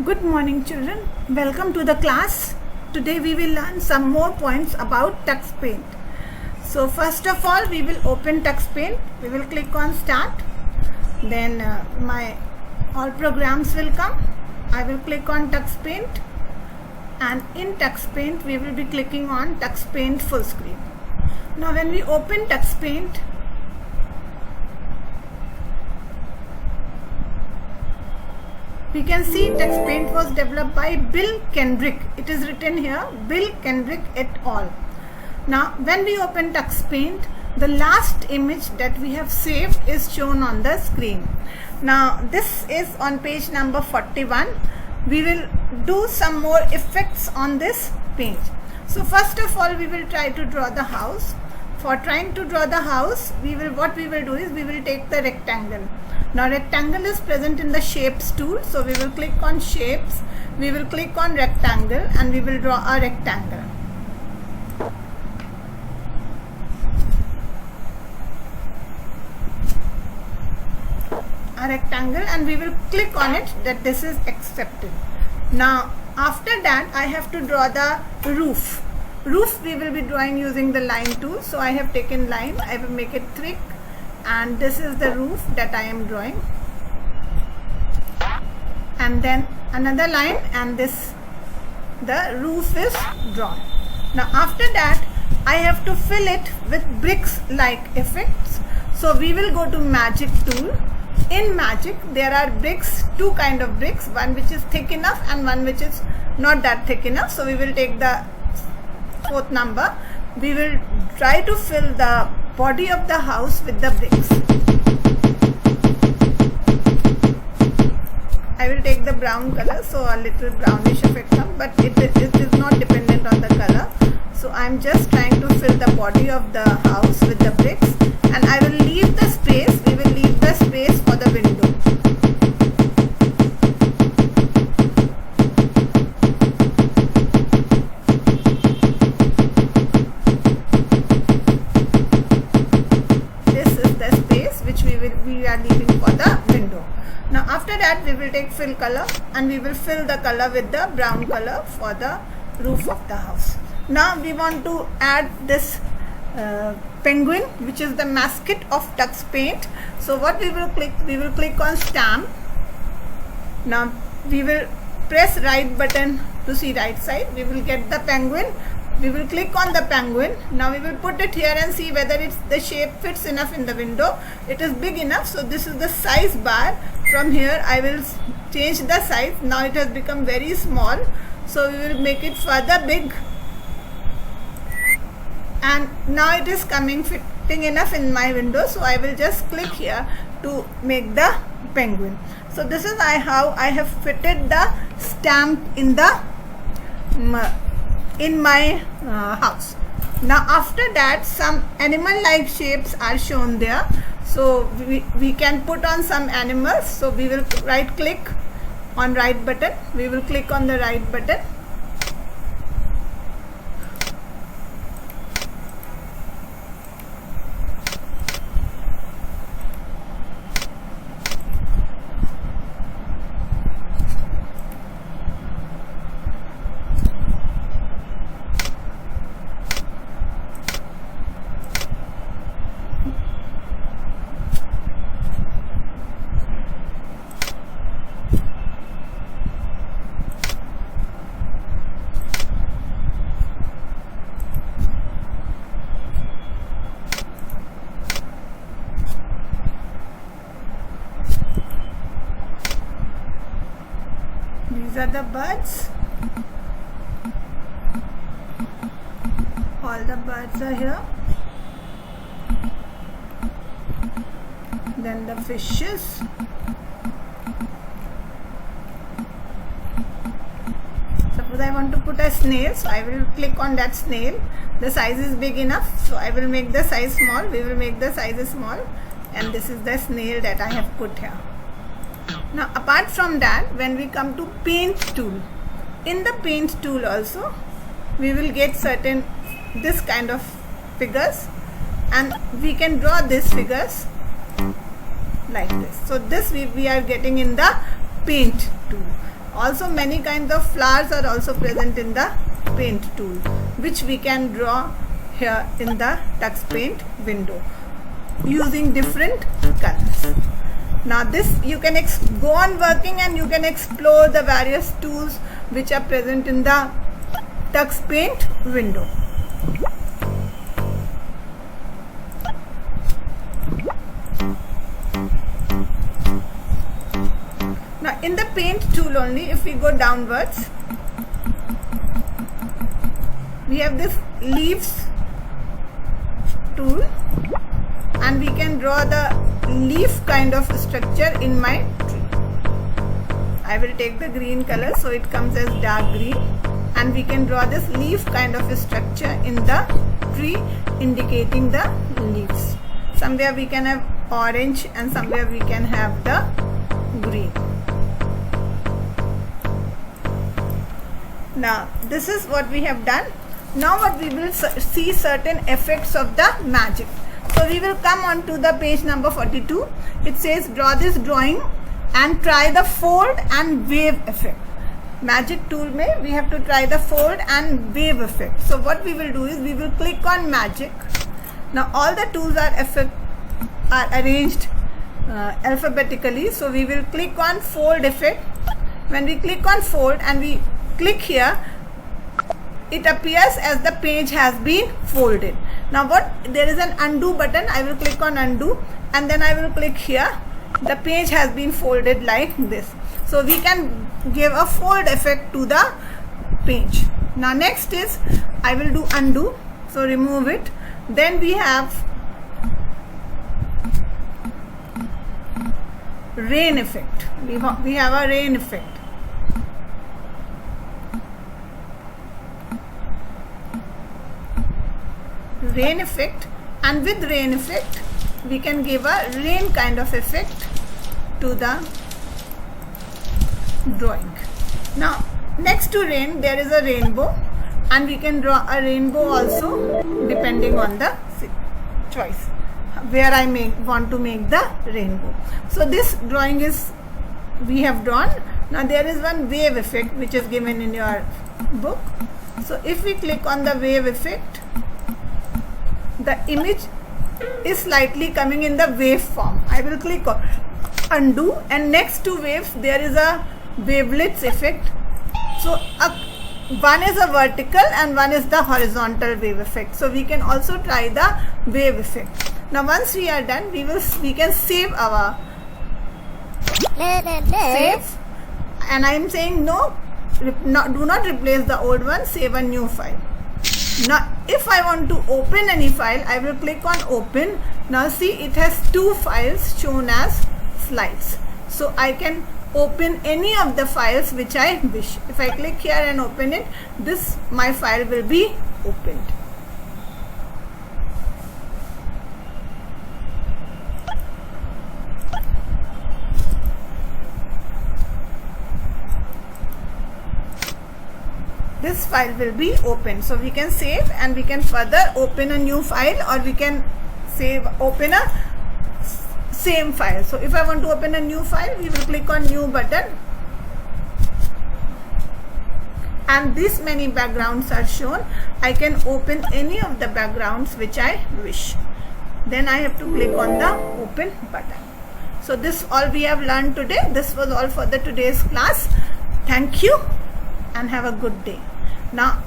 Good morning children, welcome to the class. Today we will learn some more points about TuxPaint. So first of all we will open TuxPaint. We will click on start. Then my all programs will come. I will click on TuxPaint, and in TuxPaint we will be clicking on TuxPaint full screen. Now when we open TuxPaint, we can see TuxPaint was developed by Bill Kendrick. It is written here, Bill Kendrick et al. Now when we open TuxPaint, the last image that we have saved is shown on the screen. Now this is on page number 41. We will do some more effects on this page. So first of all we will try to draw the house. For trying to draw the house, what we will do is we will take the rectangle. Now rectangle is present in the shapes tool, so we will click on shapes, we will click on rectangle, and we will draw a rectangle. And we will click on it that this is accepted. Now after that I have to draw the roof. Roof we will be drawing using the line tool, so I have taken line, I will make it thick, and this is the roof that I am drawing, and then another line, and the roof is drawn. Now after that I have to fill it with bricks like effects, so we will go to magic tool. In magic there are bricks, two kind of bricks, one which is thick enough and one which is not that thick enough, so we will take the fourth number. We will try to fill the body of the house with the bricks. I will take the brown color, so a little brownish effect comes, but it is not dependent on the color. So I am just trying to fill the body of the house with the bricks, and I will leave the space, we will leave the space for the window. We are leaving for the window. Now after that we will take fill color, and we will fill the color with the brown color for the roof of the house. Now we want to add this penguin, which is the mascot of TuxPaint. So what we will click on stamp. Now we will press right button to see right side. We will get the penguin. We will click on the penguin. Now we will put it here and see whether the shape fits enough in the window. It is big enough, so this is the size bar. From here I will change the size. Now it has become very small, so we will make it further big, and now it is fitting enough in my window, so I will just click here to make the penguin. So this is how I have fitted the stamp in my house. Now after that some animal like shapes are shown there, so we can put on some animals. So we will right click on right button, we will click on the right button, these are the birds. All the birds are here. Then the fishes. Suppose I want to put a snail, so I will click on that snail. The size is big enough, so I will make the size small. We will make the size small, and this is the snail that I have put here. Now apart from that, when we come to paint tool, in the paint tool also we will get this kind of figures, and we can draw these figures like this. So this we are getting in the paint tool. Also many kinds of flowers are also present in the paint tool, which we can draw here in the Tux Paint window using different colors. Now this you can go on working and you can explore the various tools which are present in the Tux Paint window. Now in the paint tool only, if we go downwards, we have this leaves tool and we can draw the leaf kind of structure in my tree. I will take the green color so it comes as dark green, and we can draw this leaf kind of structure in the tree indicating the leaves. Somewhere we can have orange and somewhere we can have the green. Now this is what we have done. Now what we will see certain effects of the magic. So we will come on to the page number 42. It says draw this drawing and try the fold and wave effect. Magic tool mein we have to try the fold and wave effect. So what we will do is we will click on magic. Now all the tools are arranged alphabetically. So we will click on fold effect. When we click on fold and we click here, it appears as the page has been folded. Now there is an undo button. I will click on undo and then I will click here. The page has been folded like this. So we can give a fold effect to the page. Now next is I will do undo. So remove it. Then we have rain effect. We have a rain effect. Rain effect, and with rain effect we can give a rain kind of effect to the drawing. Now next to rain there is a rainbow, and we can draw a rainbow also depending on the choice where I want to make the rainbow. So this drawing is we have drawn. Now there is one wave effect which is given in your book. So if we click on the wave effect, the image is slightly coming in the wave form. I will click on undo, and next to waves there is a wavelets effect. So one is a vertical and one is the horizontal wave effect. So we can also try the wave effect. Now once we are done, we can save our save, and I am saying no, do not replace the old one, save a new file. Now if I want to open any file, I will click on open. Now see, it has two files shown as slides. So I can open any of the files which I wish. If I click here and open it, my file will be opened. This file will be open. So we can save and we can further open a new file, or we can open a same file. So if I want to open a new file, we will click on new button, and this many backgrounds are shown. I can open any of the backgrounds which I wish. Then I have to click on the open button. So this all we have learned today. This was all for the today's class. Thank you and have a good day. Now